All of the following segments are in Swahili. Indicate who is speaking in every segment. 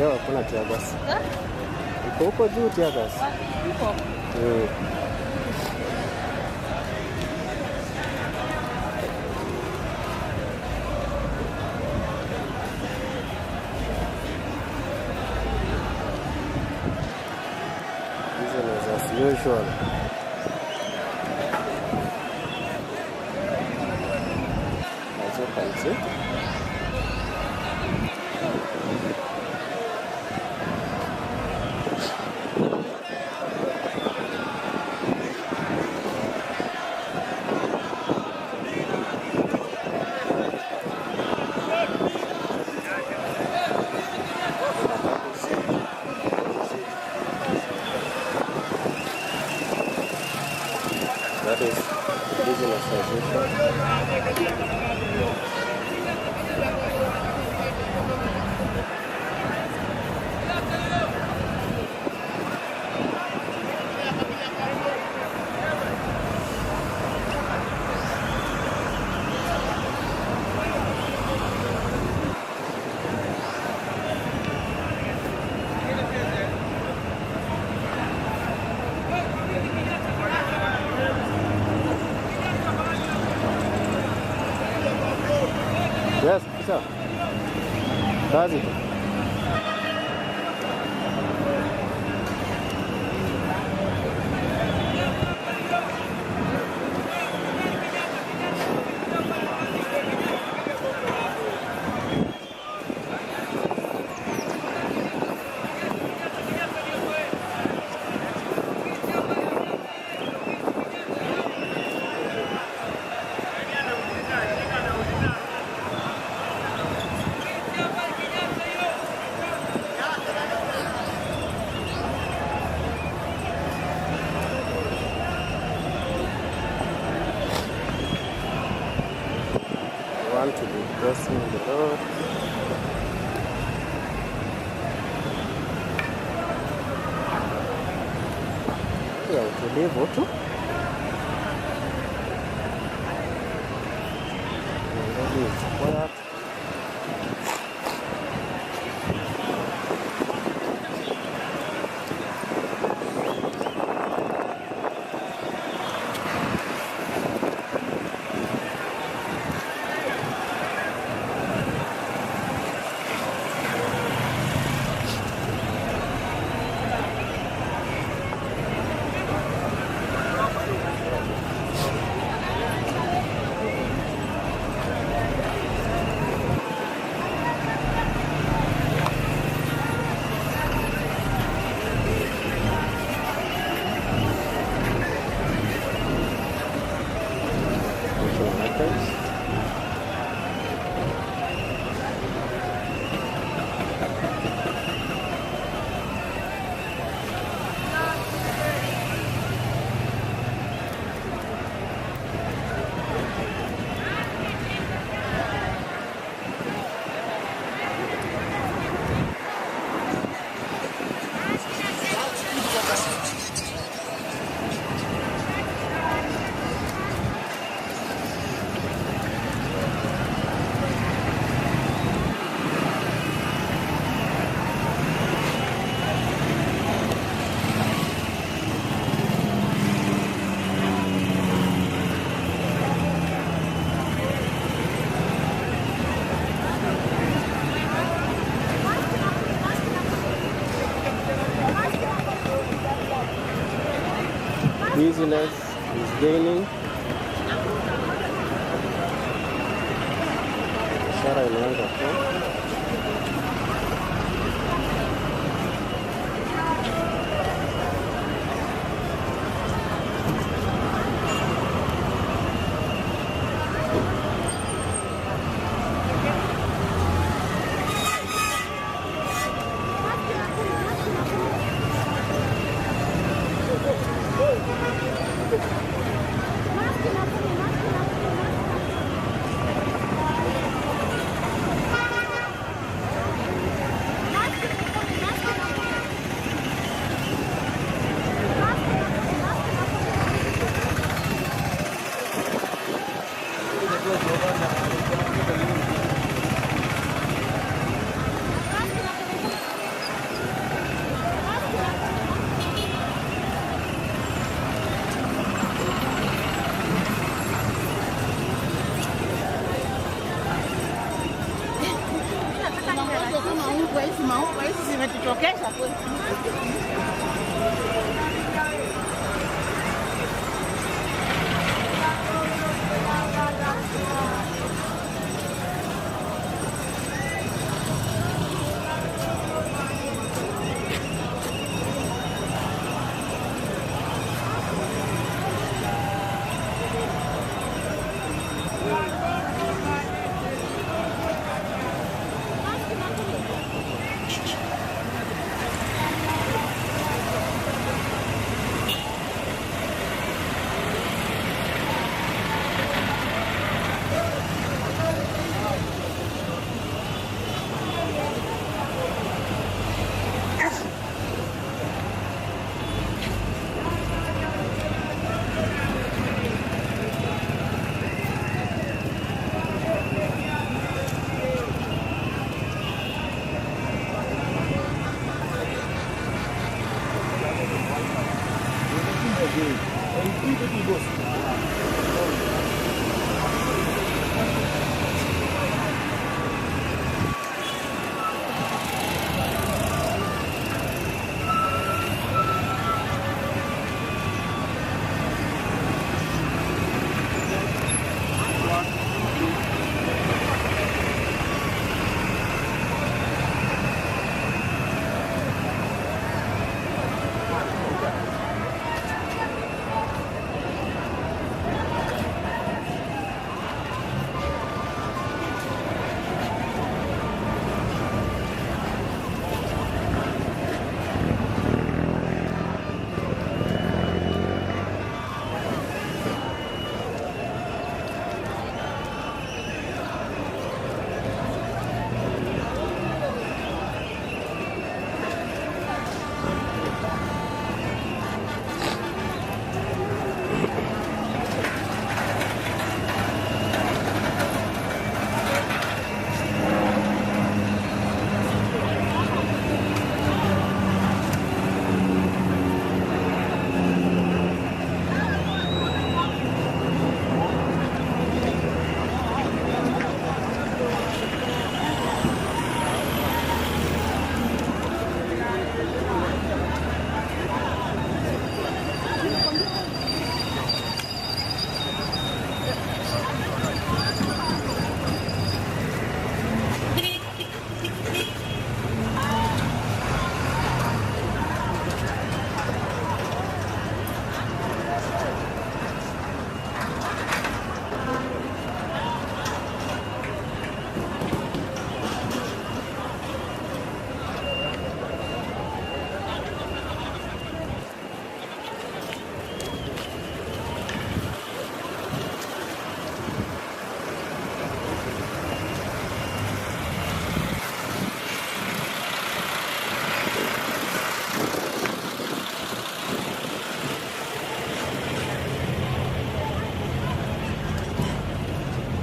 Speaker 1: leo hakuna tiagas. Iko huko juu tiagas.
Speaker 2: Iko.
Speaker 1: Business as usual. As you can see. That is business as usual. Yes, sir. Kazi. Want to be crossing the road. Ya utulivu tu. Ndio kwa business is gaining. Biashara imeanza tu.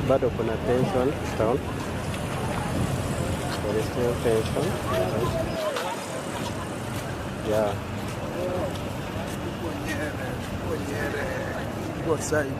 Speaker 1: Bado kuna tension town. There is still tension. Yeah.
Speaker 2: What side?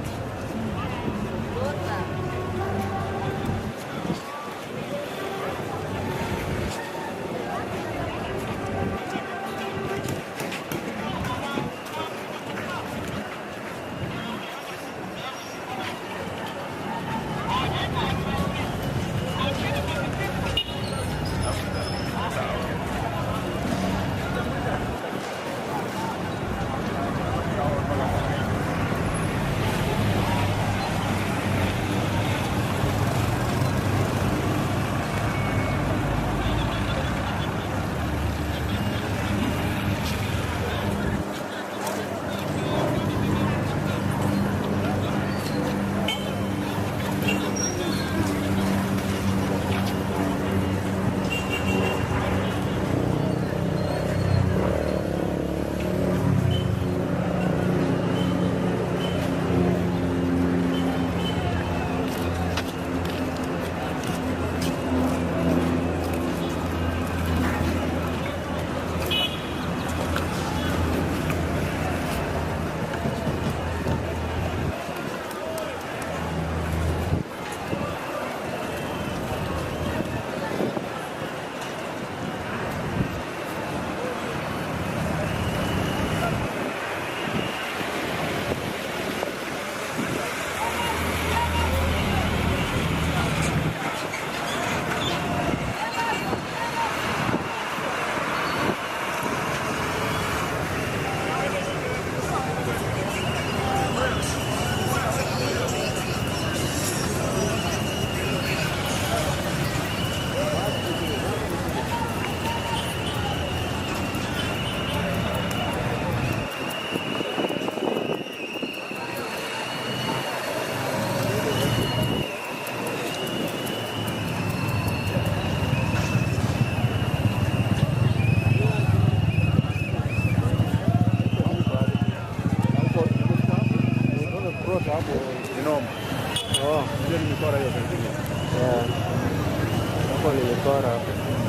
Speaker 1: Hapo ni mikora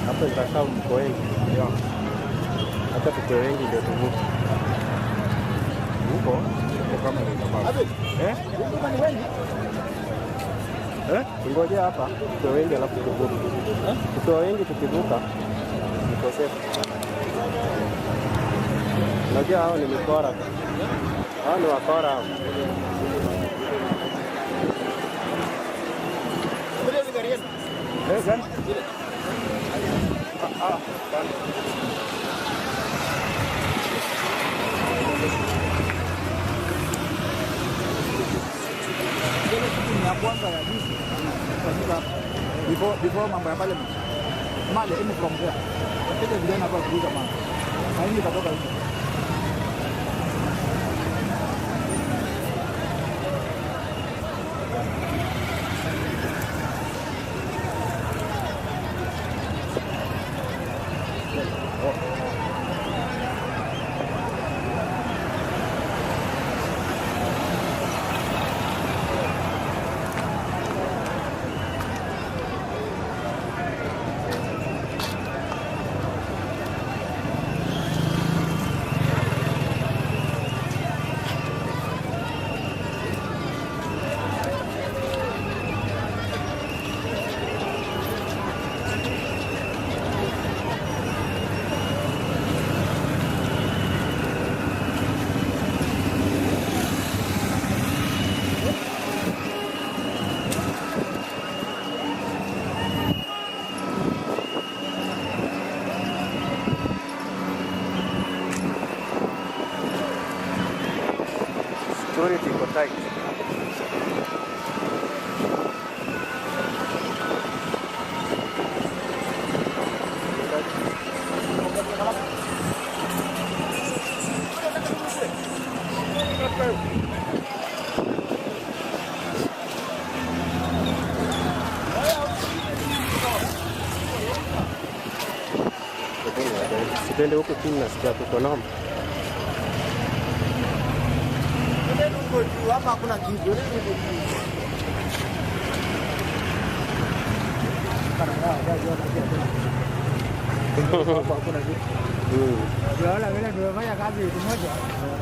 Speaker 1: hapo, itakaa mko wengi, hata tuko wengi ndio tuvuke. huko kama ngoja hapa tuwe wengi alafu tukivuka. Tukiwa wengi tukivuka nikosefu. Unajua hao ni mikora. Hao ni wakora hao.
Speaker 2: Ya kwanza ya juzi before mambo ya parliament male emu from there wakati vijana hapa kuuza mama na hii katoka hivi
Speaker 1: Security iko tight. Sipende huko chini nasikia kuko noma.
Speaker 2: hapa hakuna kitu. Wala vile tumefanya kazi wiki moja,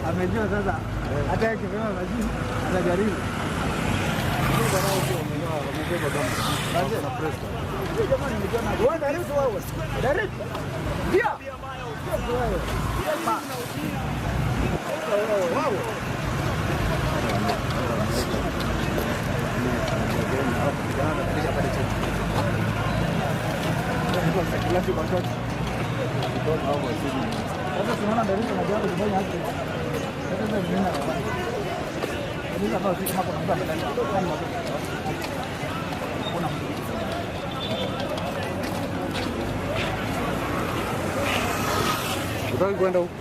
Speaker 2: amejua sasa hata ikifanya majini atajaribu. Jamani nimeona wewe direct wewe. Direct. Ndio. Wow. Sasa tunaona dalili na jambo kufanya hapo. Sasa tunaenda kwa baba. Ndio sababu sisi hapo tunataka ndani. Kuna
Speaker 1: Utaki kwenda huko?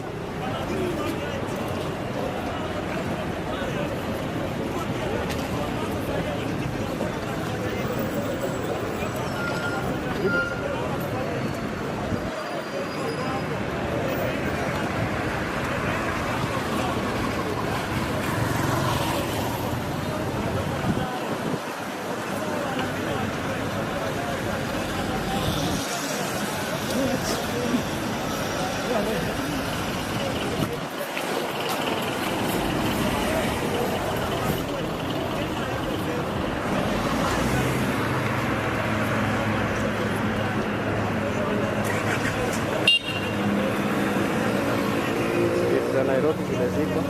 Speaker 1: Nairobi zimezikwa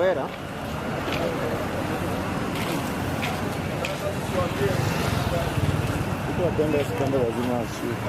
Speaker 1: Vera. Iko kwenda sikanda lazima ashuke.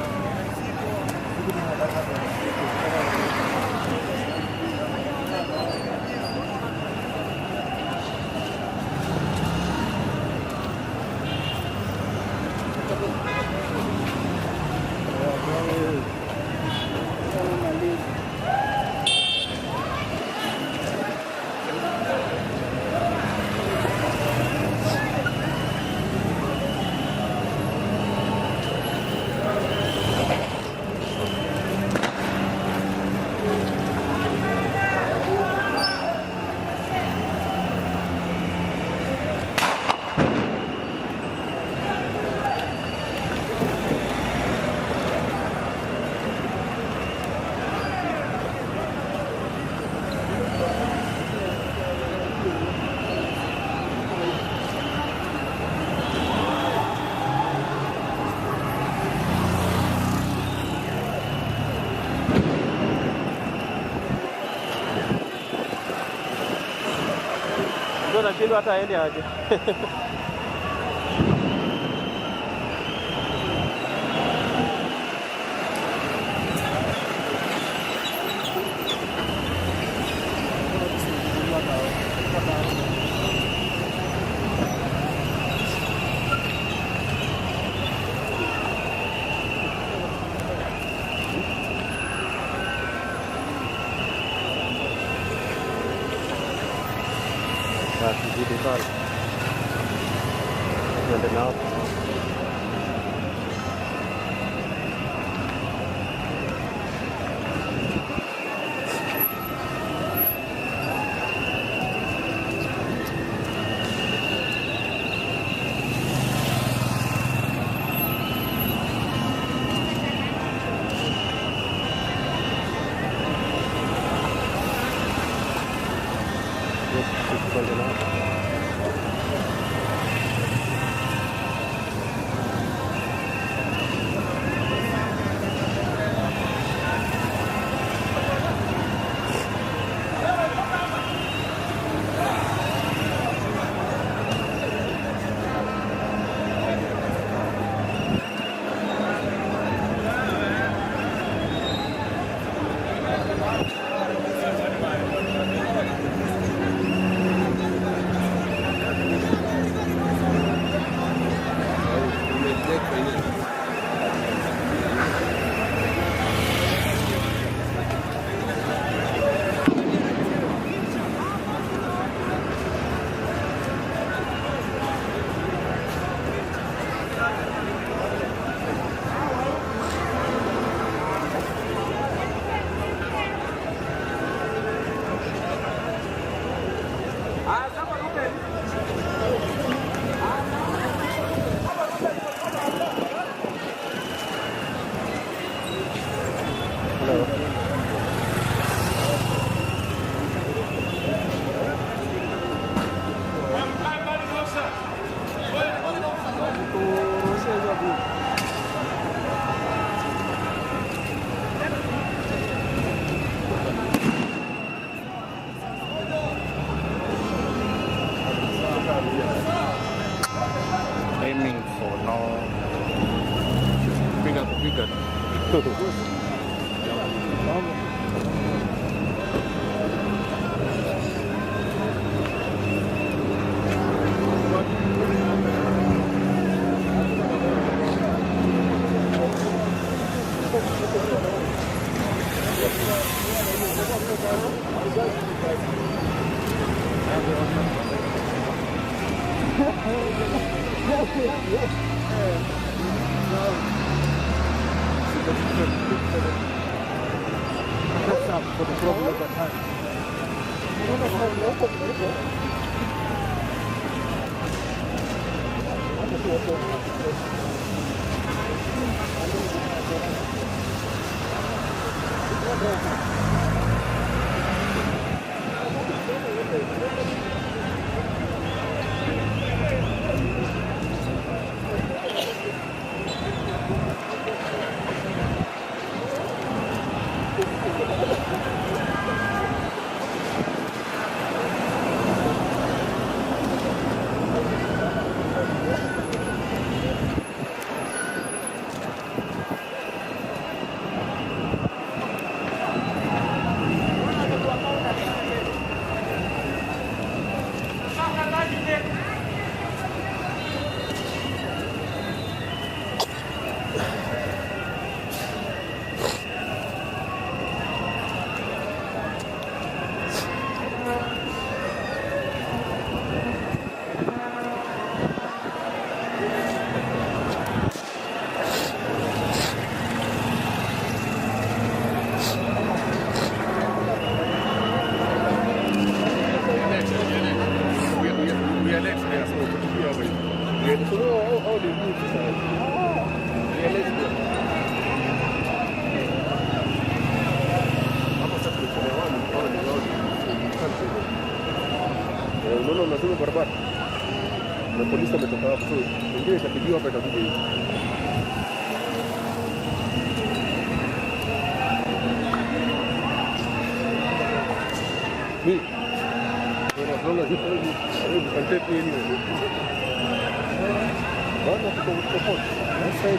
Speaker 1: Anashindwa hata aende aje. Tuzidi pale tuende nao. Tuende nao.
Speaker 3: Aiming for no bigger.
Speaker 2: That's up for the problem at that
Speaker 1: Unaona unazunguka barabara na polisi wametoka hapo, wengine itapigiwa hapa, itakuja hivi. Mimi long as you can take me anyway. Why not go with the phone? Let's say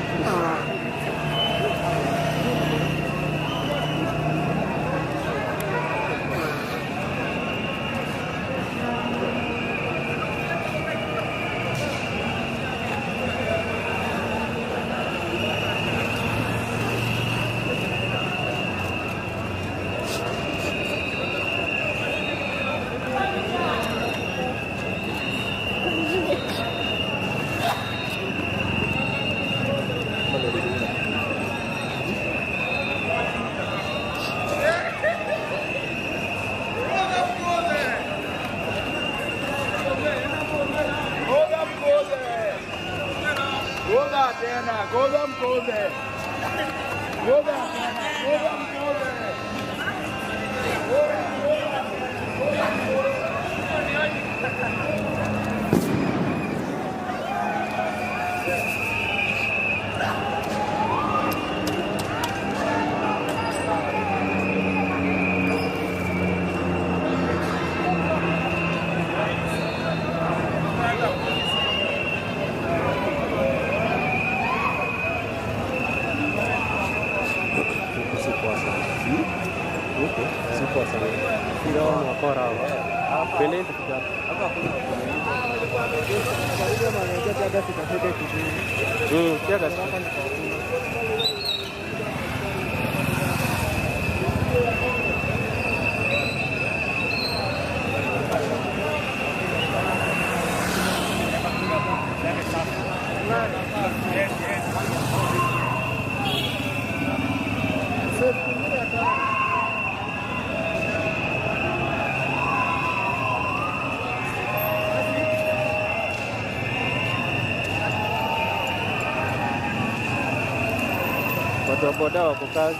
Speaker 1: watu wa boda wako kazi.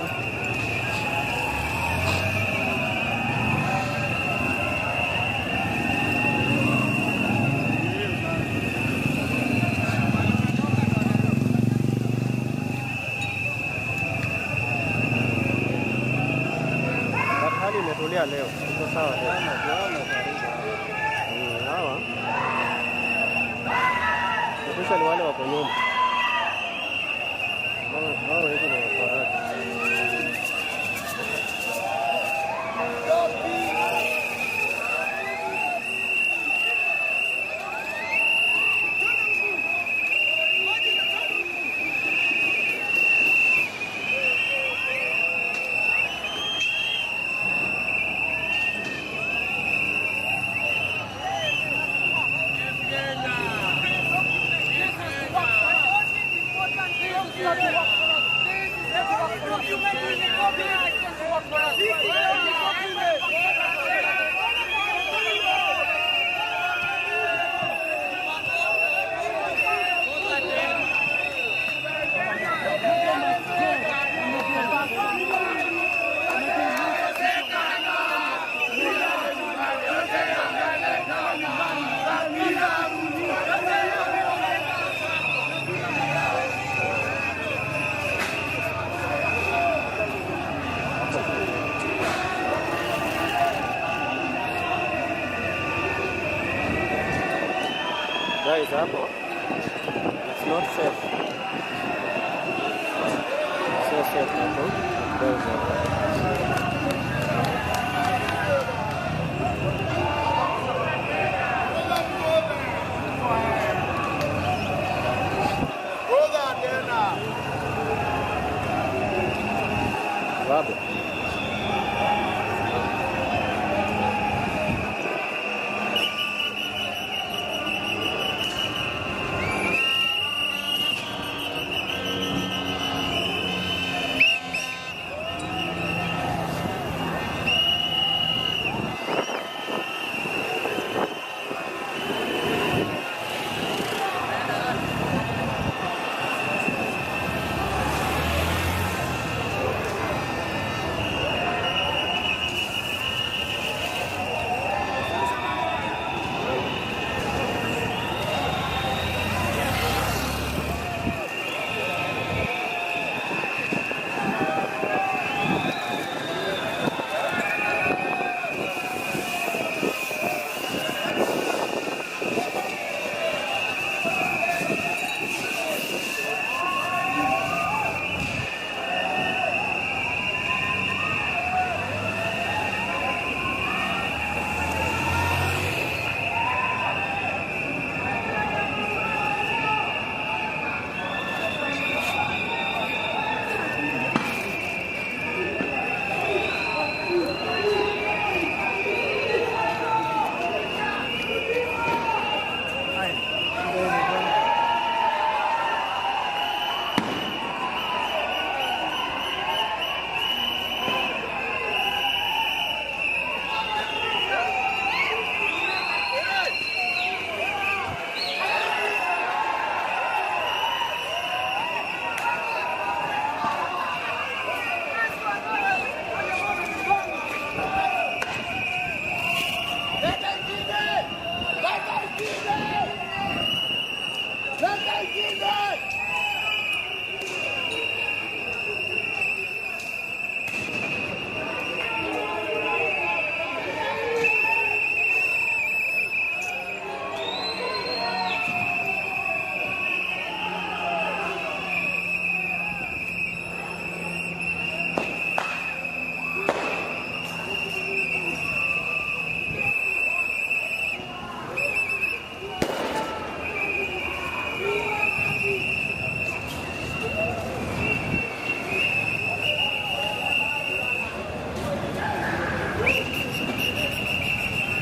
Speaker 1: Hali imetulia leo, iko sawa leo. Hawa especially wale wako nyuma. Hawa hizo ni wafarati. Guys, hapo it's not safe. It's not safe hapo. Wapo.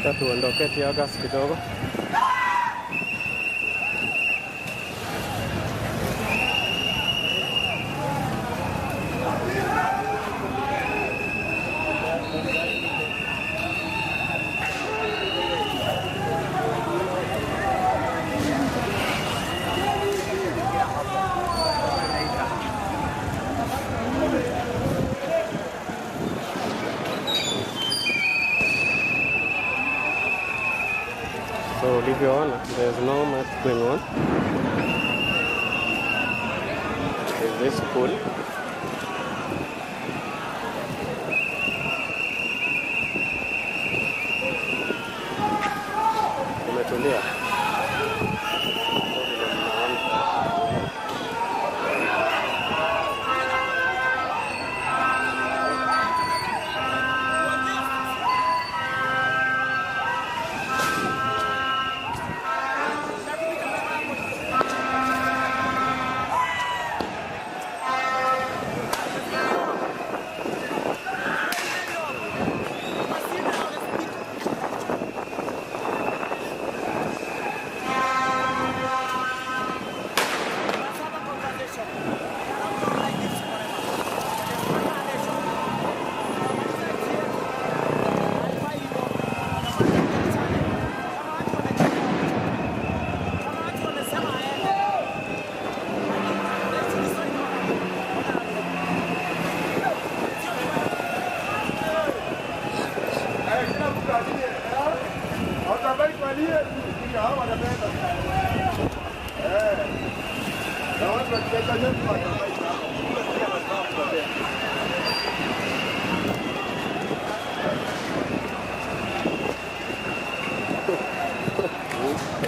Speaker 1: Sasa tuondoke Tiagas kidogo. So ulivyoona, there's no much going on. There's this pool. Umetulia.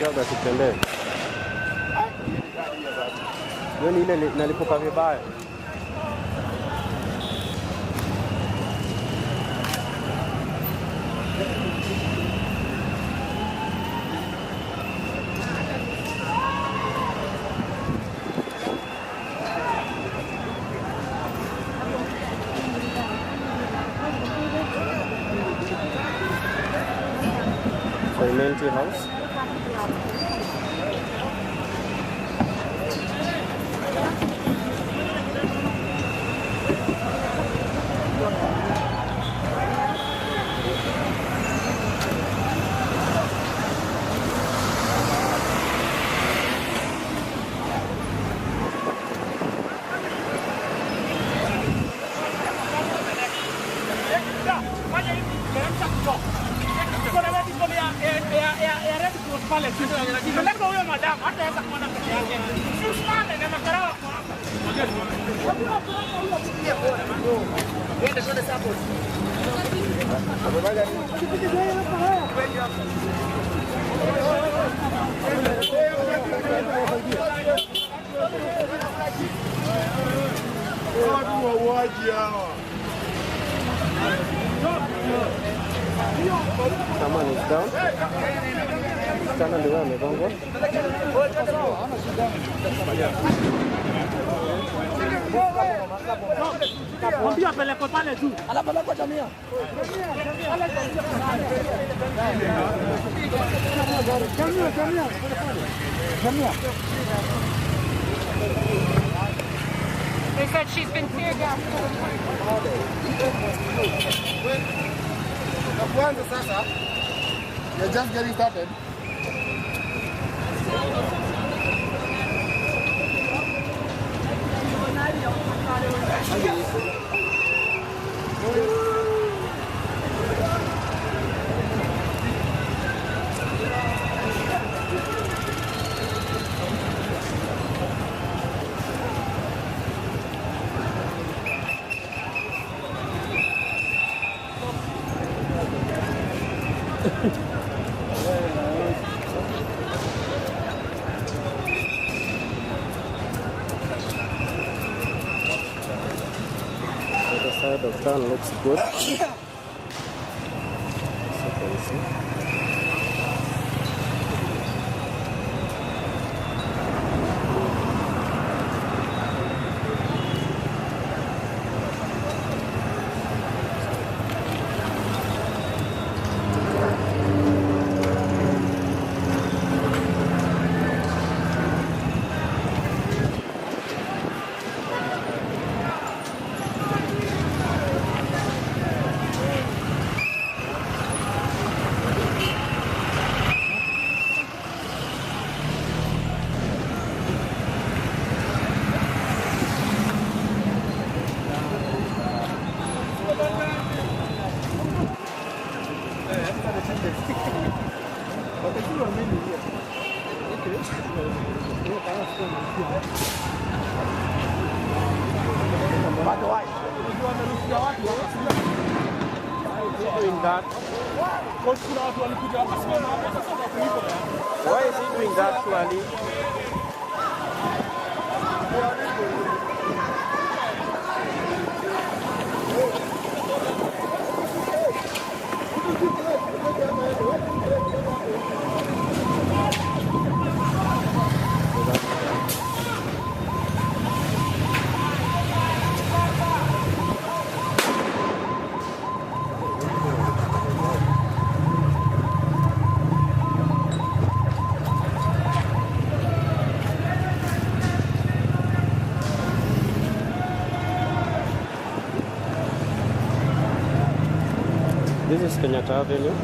Speaker 1: Labda tutembee. Yoni ile nalipuka vibaya. Fermenty house. Someone is down. Stand on the way, Megongo.
Speaker 2: Mwambie apeleke pale juu. Anapeleka jamia. Jamia.
Speaker 4: They said she's been tear gassed.
Speaker 2: You're just getting started.
Speaker 1: The side of town looks good. As you can see.
Speaker 2: Wakati wa mimi hiyo. Okay. Hiyo kama sio msikia. But why? Unajua amerushia watu
Speaker 1: Doing that.
Speaker 2: Coach kuna watu walikuja wakasimama hapo sasa kwa kuipo.
Speaker 1: Why is he doing that to Ali? This is Kenyatta Avenue.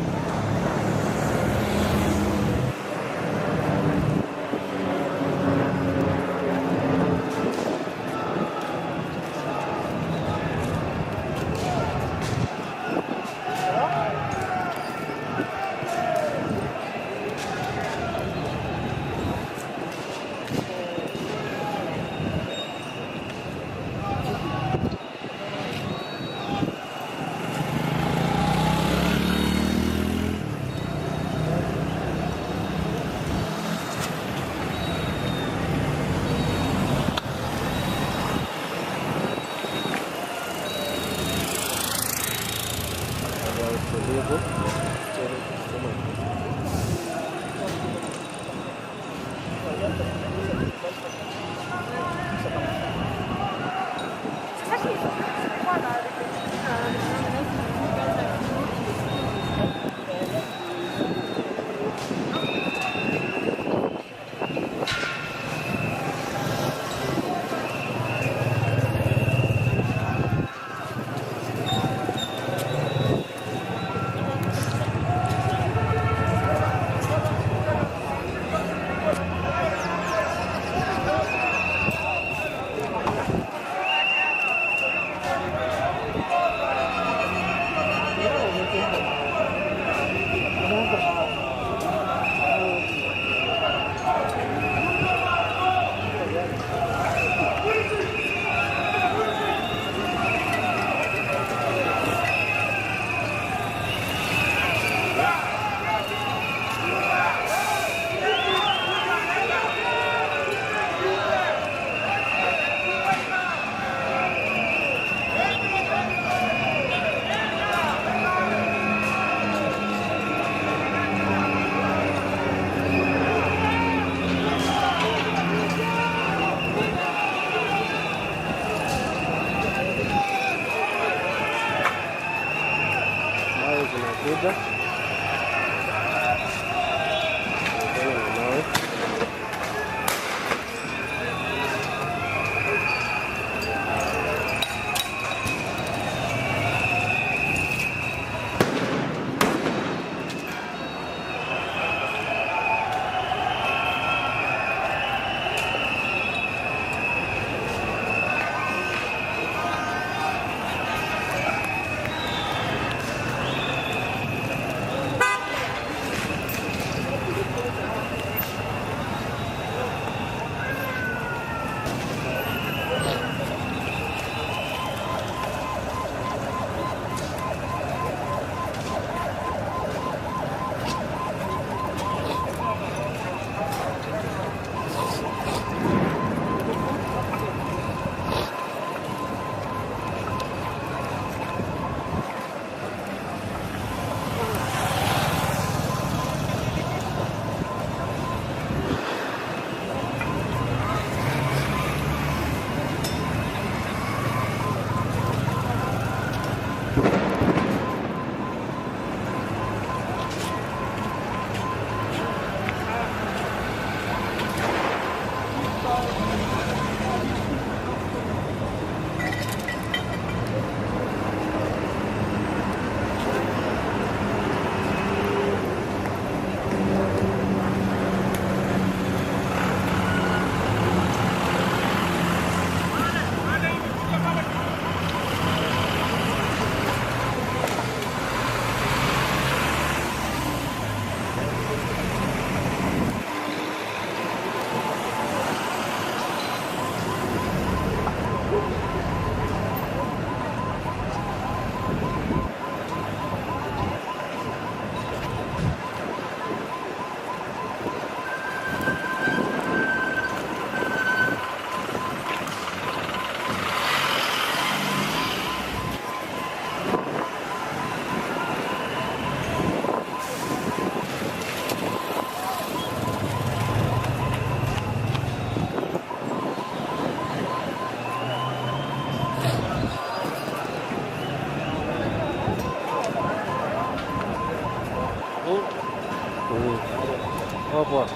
Speaker 1: Poa.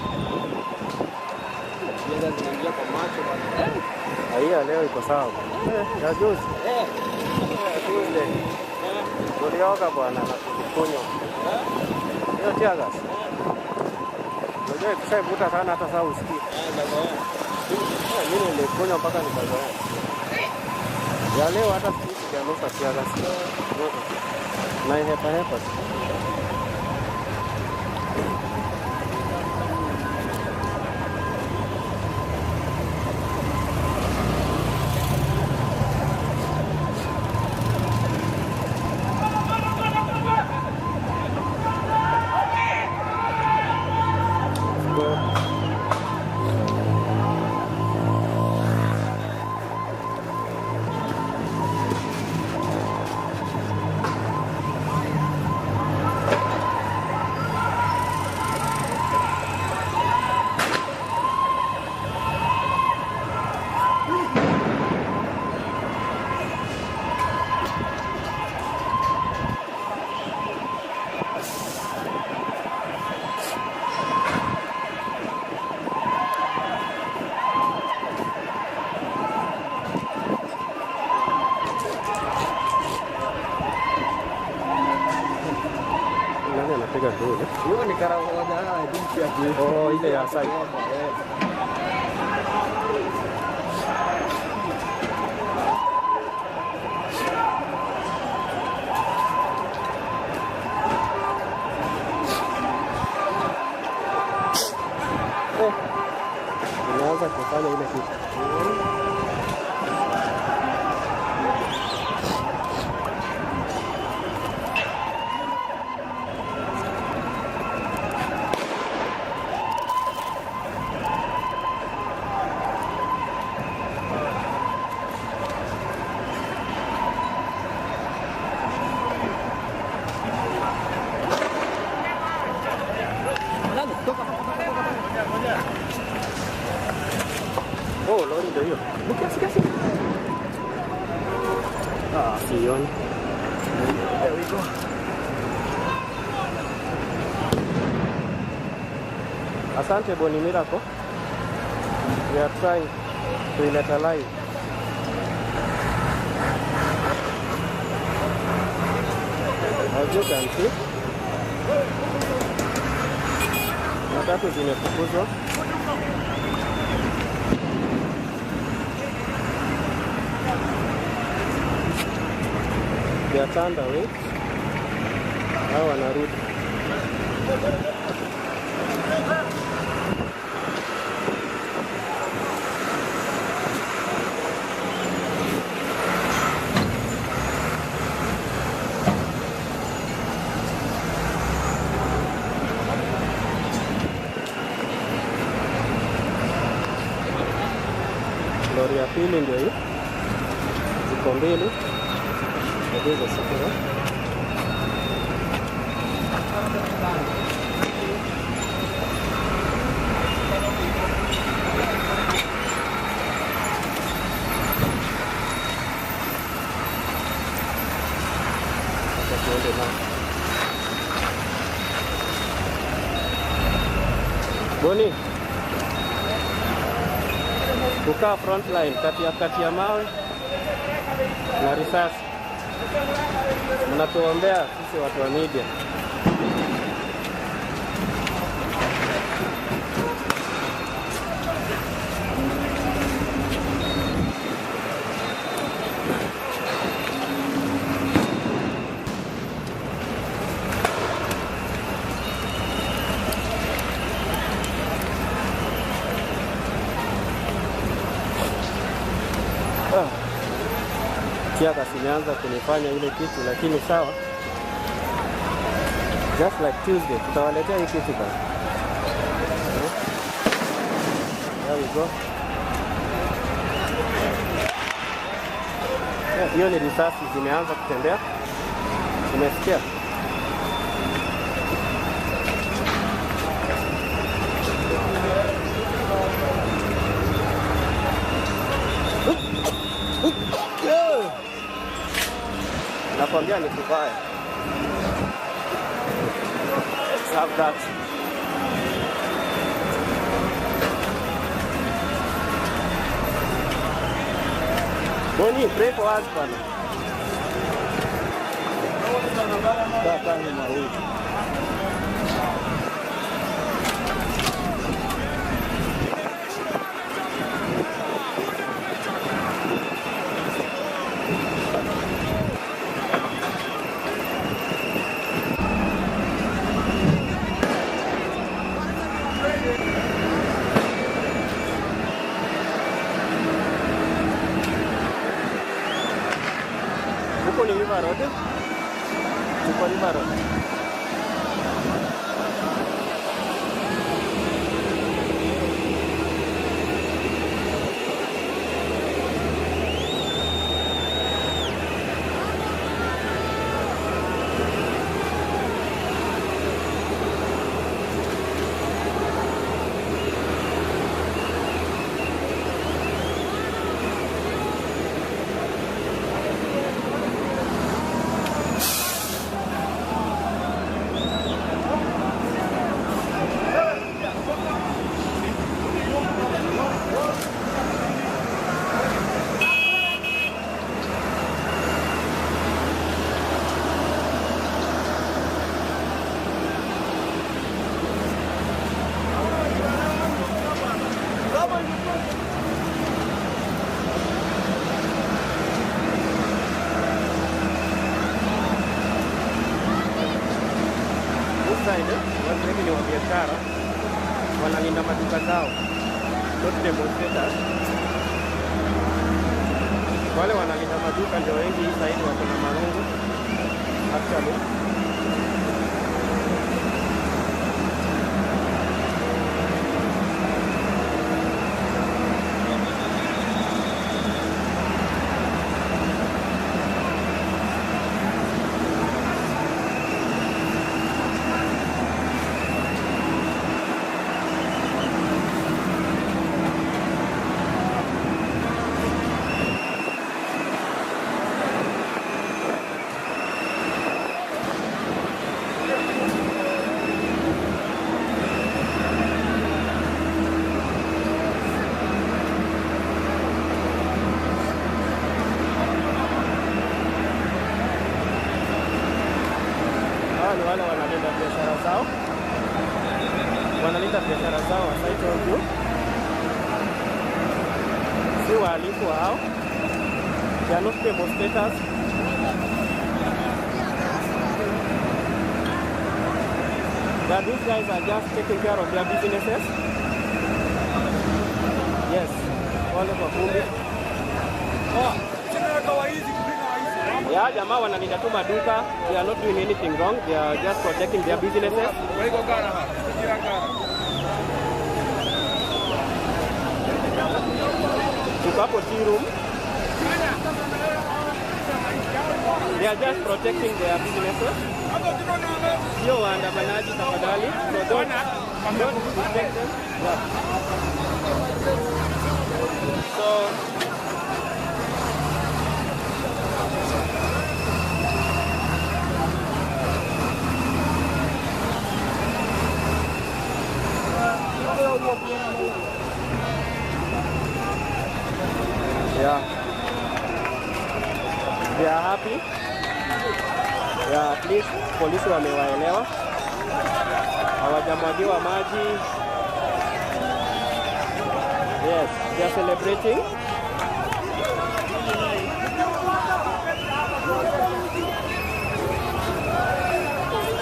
Speaker 2: Jeza zinaingia kwa macho bwana.
Speaker 1: Haya leo iko sawa. Ya juzi. Tuesday. Tulioga bwana na kukunywa. Hiyo tia gas. Unajua ikishavuta sana hata saa usikii. Mimi nilikunywa mpaka nikazoea. Ya leo hata sijanusa tia gas. Na hepa. Anapiga nduru.
Speaker 2: Hiyo ni karaoke ya jinsi ya kioo.
Speaker 1: Oh, ile ya side. Inaanza kufanya ile kitu. Oh, lori ndio hiyo. Kiasi. Sioni. There we go. Asante Boni Miracle. We are trying to let alive. As you can see, matatu zimefukuzwa. They are turned away. Hao wanarudi. Lori ya pili ndio hii. Ziko mbili. Ndio sasa. Boni, kukaa front line kati ya mawe na risasi. Mnatuombea sisi watu wa media. Tia gas imeanza kunifanya ile kitu, lakini sawa. Just like Tuesday, tutawaletea hii kitu basi. There we go. Hiyo ni risasi zimeanza kutembea. Umesikia? Nakwambia ni kubaya. Have that. Boni, pray for us, bana. Sasa ni mawili. Huko ni River Road. Huko River Road. Watu wengi ni wa biashara, wanalinda maduka zao, not demonstrators. Wale wanalinda maduka ndio wengi hii side, wako na marungu actually. Wale wanalinda biashara zao, as I told you. Si wahalifu hao, they are not demonstrators. That these guys are just taking care of their businesses. Yes, wale kwa kumbi. Ya jamaa wanalinda tu maduka. They are not doing anything wrong. They are just protecting their businesses. Tuko hapo tea room. They are just protecting their businesses. Sio waandamanaji tafadhali. So don't protect them. Yeah. So yeah, they are happy. Yeah, at least polisi wamewaelewa, hawajamwagiwa maji. Yes, they are celebrating.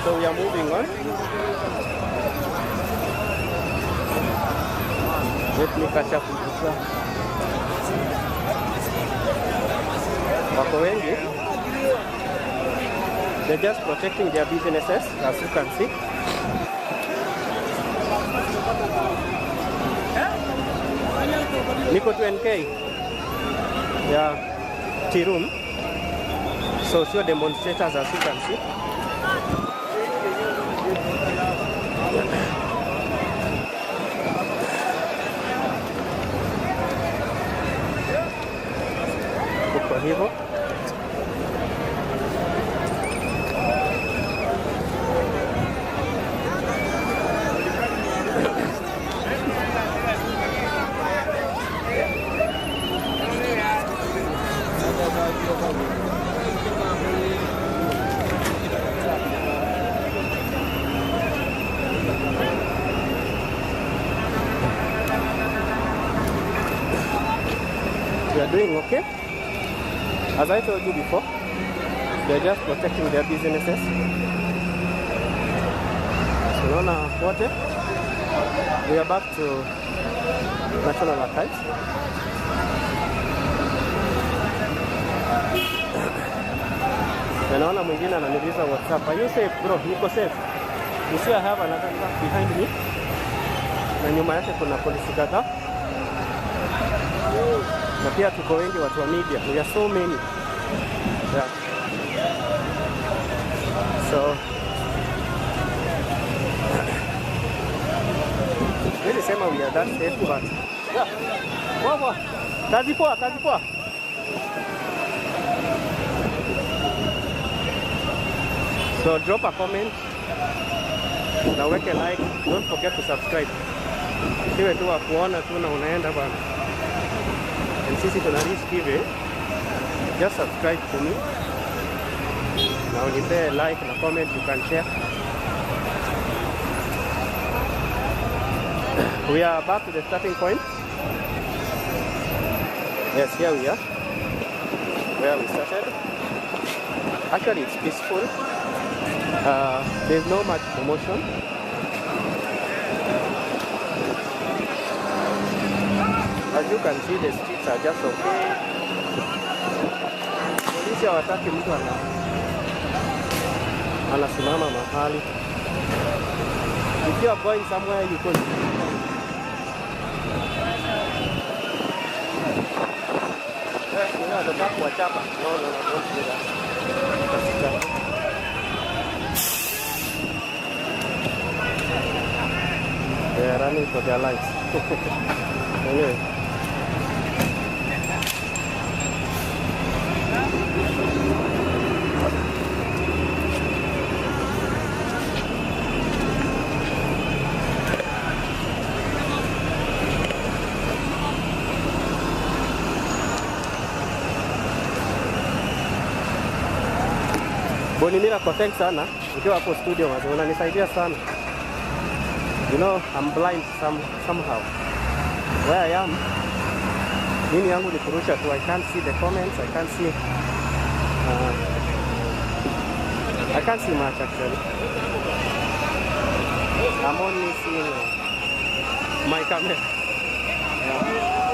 Speaker 1: So we are moving on. Let me catch up with you. Wako wengi. They're just protecting their businesses, as you can see. Niko 2NK. Yeah, tea room. So sio demonstrators, as you can see. Kwa hivyo are doing okay. As I told you before, they're just protecting their businesses. So unaona wote, we are back to National Archives. Naona mwingine ananiuliza WhatsApp, are you safe bro? Niko safe. You see I have another truck behind me. Na nyuma yake kuna polisi kadhaa. Na pia tuko wengi watu wa media. We are so many. Yeah. So really sema we are that safe, but yeah. Wow. Kazi poa. So drop a comment. Na weke like, don't forget to subscribe. Siwe tu wa kuona tu na unaenda bana. And sisi tuna reach hivi. Just subscribe to me. Na unipe like na comment, you can share. We are back to the starting point. Yes, here we are. Where we started. Actually, it's peaceful. There's no much commotion. As you can see, the streets are just okay. Polisi hawataki mtu anasimama mahali. If you are going somewhere, you can. The back watch up. No, don't do that. They are running for their lives. Anyway. Boni Miracle, thanks sana. Ukiwa hapo studio mazee, unanisaidia sana. You know, I'm blind somehow. Where I am, mimi yangu ni kurusha tu. I can't see the comments. I can't see much actually. I'm only seeing my camera. Yeah.